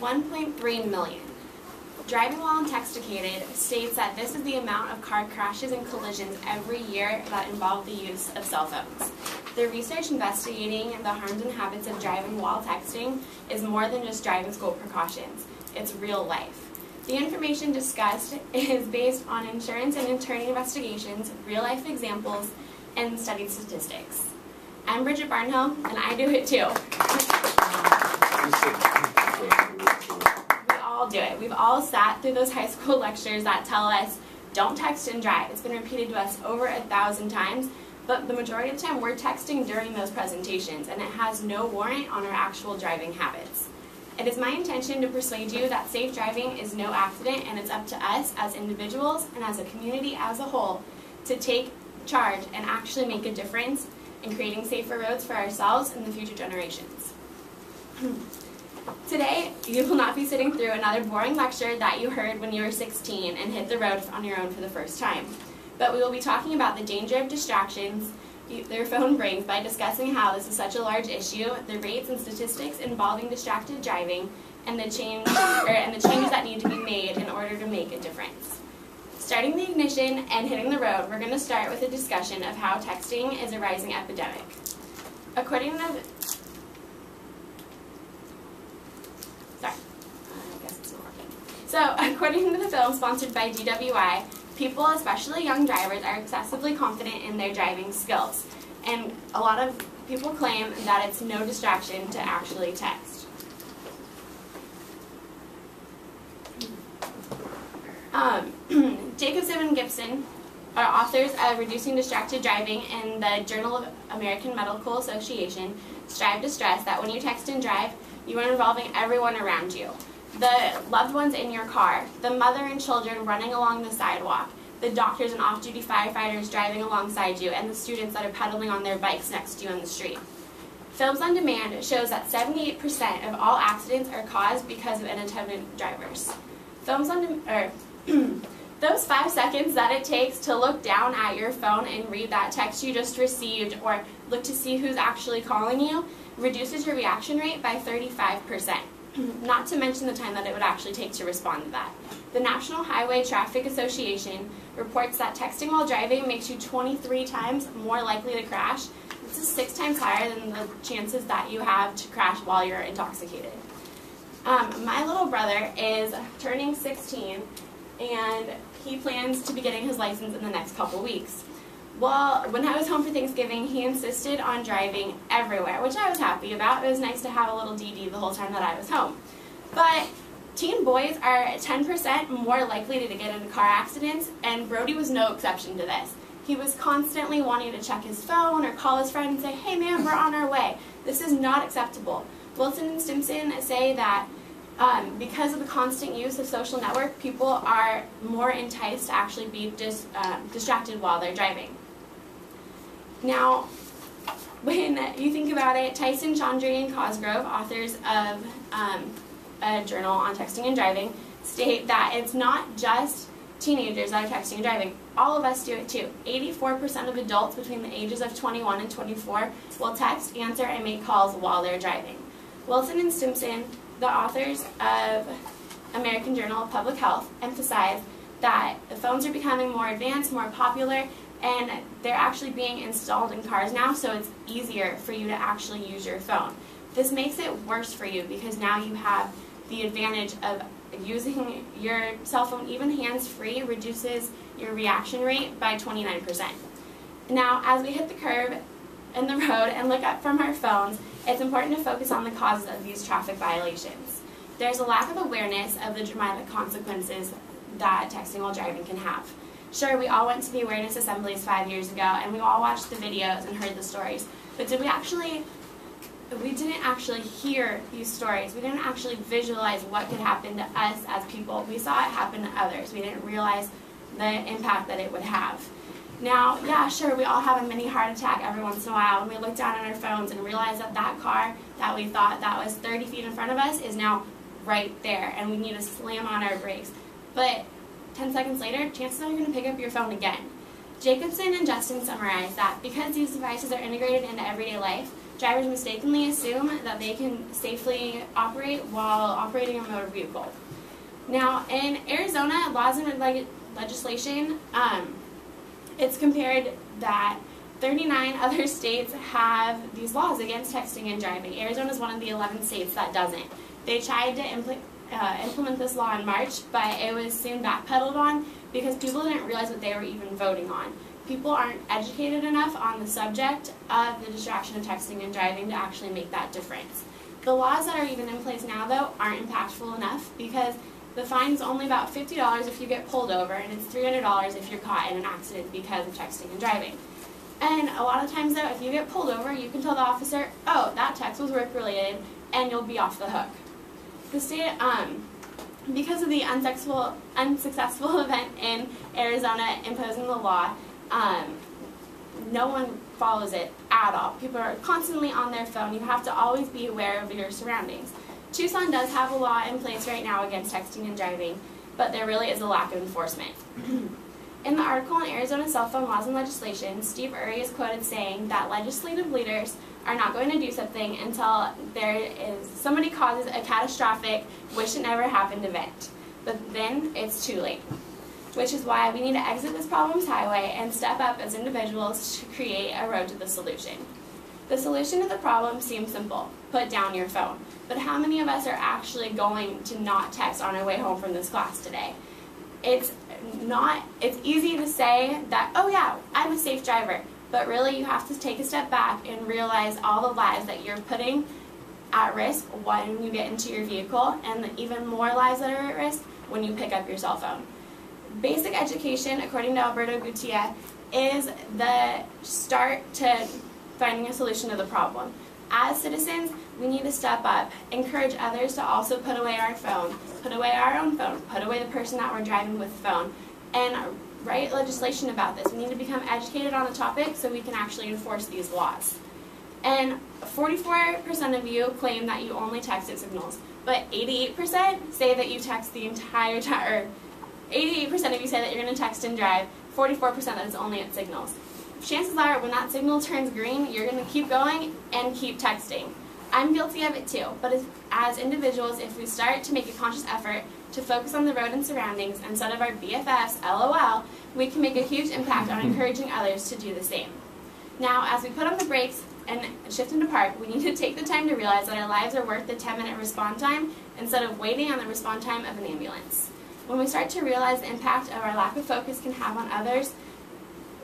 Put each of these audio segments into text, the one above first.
1.3 million. Driving while intoxicated states that this is the amount of car crashes and collisions every year that involve the use of cell phones. The research investigating the harms and habits of driving while texting is more than just driving school precautions. It's real life. The information discussed is based on insurance and attorney investigations, real-life examples, and studied statistics. I'm Bridget Barnhill, and I do it too. We all do it. We've all sat through those high school lectures that tell us, don't text and drive. It's been repeated to us over 1,000 times, but the majority of the time we're texting during those presentations, and it has no warrant on our actual driving habits. It is my intention to persuade you that safe driving is no accident, and it's up to us as individuals and as a community as a whole to take charge and actually make a difference in creating safer roads for ourselves and the future generations. Today, you will not be sitting through another boring lecture that you heard when you were 16 and hit the road on your own for the first time. But we will be talking about the danger of distractions their phone brings by discussing how this is such a large issue, the rates and statistics involving distracted driving, and the changes that need to be made in order to make a difference. Starting the ignition and hitting the road, we're going to start with a discussion of how texting is a rising epidemic. According to the film sponsored by DWI, people, especially young drivers, are excessively confident in their driving skills. And a lot of people claim that it's no distraction to actually text. Jacobson and Gibson are authors of Reducing Distracted Driving, and the Journal of American Medical Association strive to stress that when you text and drive, you are involving everyone around you. The loved ones in your car, the mother and children running along the sidewalk, the doctors and off-duty firefighters driving alongside you, and the students that are pedaling on their bikes next to you on the street. Films on Demand shows that 78% of all accidents are caused because of inattentive drivers. Those 5 seconds that it takes to look down at your phone and read that text you just received, or look to see who's actually calling you, reduces your reaction rate by 35%. Not to mention the time that it would actually take to respond to that. The National Highway Traffic Association reports that texting while driving makes you 23 times more likely to crash. This is 6 times higher than the chances that you have to crash while you're intoxicated. My little brother is turning 16, and he plans to be getting his license in the next couple weeks. Well, when I was home for Thanksgiving, he insisted on driving everywhere, which I was happy about. It was nice to have a little DD the whole time that I was home. But teen boys are 10% more likely to get into car accidents, and Brody was no exception to this. He was constantly wanting to check his phone or call his friend and say, "Hey man, we're on our way." This is not acceptable. Wilson and Stimson say that because of the constant use of social network, people are more enticed to actually be distracted while they're driving. Now, when you think about it, Tyson, Chandri, and Cosgrove, authors of a journal on texting and driving, state that it's not just teenagers that are texting and driving. All of us do it too. 84% of adults between the ages of 21 and 24 will text, answer, and make calls while they're driving. Wilson and Stimson, the authors of American Journal of Public Health, emphasize that the phones are becoming more advanced, more popular, and they're actually being installed in cars now, so it's easier for you to actually use your phone. This makes it worse for you because now you have the advantage of using your cell phone, even hands-free, reduces your reaction rate by 29%. Now, as we hit the curb in the road and look up from our phones, it's important to focus on the causes of these traffic violations. There's a lack of awareness of the dramatic consequences that texting while driving can have. Sure, we all went to the awareness assemblies 5 years ago, and we all watched the videos and heard the stories, but we didn't actually hear these stories. We didn't actually visualize what could happen to us as people. We saw it happen to others. We didn't realize the impact that it would have. Now, yeah, sure, we all have a mini heart attack every once in a while, and we look down at our phones and realize that that car that we thought that was 30 feet in front of us is now right there, and we need to slam on our brakes. But 10 seconds later, chances are you're going to pick up your phone again. Jacobson and Justin summarize that because these devices are integrated into everyday life, Drivers mistakenly assume that they can safely operate while operating a motor vehicle. Now, in Arizona, laws and legislation, it's compared that 39 other states have these laws against texting and driving. Arizona is one of the 11 states that doesn't. They tried to implement this law in March, but it was soon backpedaled on because people didn't realize what they were even voting on. People aren't educated enough on the subject of the distraction of texting and driving to actually make that difference. The laws that are even in place now, though, aren't impactful enough because the fine's only about $50 if you get pulled over, and it's $300 if you're caught in an accident because of texting and driving. And a lot of times, though, if you get pulled over, you can tell the officer, oh, that text was work-related, and you'll be off the hook. The state, because of the unsuccessful event in Arizona imposing the law, no one follows it at all. People are constantly on their phone. You have to always be aware of your surroundings. Tucson does have a law in place right now against texting and driving, but there really is a lack of enforcement. In the article on Arizona cell phone laws and legislation, Steve Urey is quoted saying that legislative leaders are not going to do something until somebody causes a catastrophic, wish it never happened event. But then it's too late. Which is why we need to exit this problem's highway and step up as individuals to create a road to the solution. The solution to the problem seems simple: put down your phone. But how many of us are actually going to not text on our way home from this class today? It's easy to say that, oh yeah, I'm a safe driver, but really you have to take a step back and realize all the lives that you're putting at risk when you get into your vehicle, and even more lives that are at risk when you pick up your cell phone. Basic education, according to Alberto Gutierrez, is the start to finding a solution to the problem. As citizens, we need to step up, encourage others to also put away our phone, put away our own phone, put away the person that we're driving with the phone, and write legislation about this. We need to become educated on the topic so we can actually enforce these laws. And 44% of you claim that you only text at signals, but 88% say that you text the entire time, or 88% of you say that you're going to text and drive, 44% that it's only at signals. Chances are when that signal turns green, you're going to keep going and keep texting. I'm guilty of it too, but as individuals, if we start to make a conscious effort to focus on the road and surroundings instead of our BFFs, LOL, we can make a huge impact on encouraging others to do the same. Now, as we put on the brakes and shift into park, we need to take the time to realize that our lives are worth the 10-minute response time instead of waiting on the response time of an ambulance. When we start to realize the impact of our lack of focus can have on others,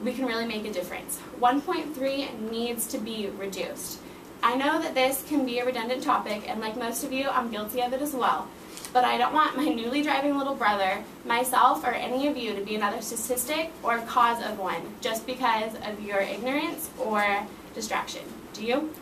we can really make a difference. 1.3 needs to be reduced. I know that this can be a redundant topic, and like most of you, I'm guilty of it as well. But I don't want my newly driving little brother, myself, or any of you to be another statistic or cause of one just because of your ignorance or distraction. Do you?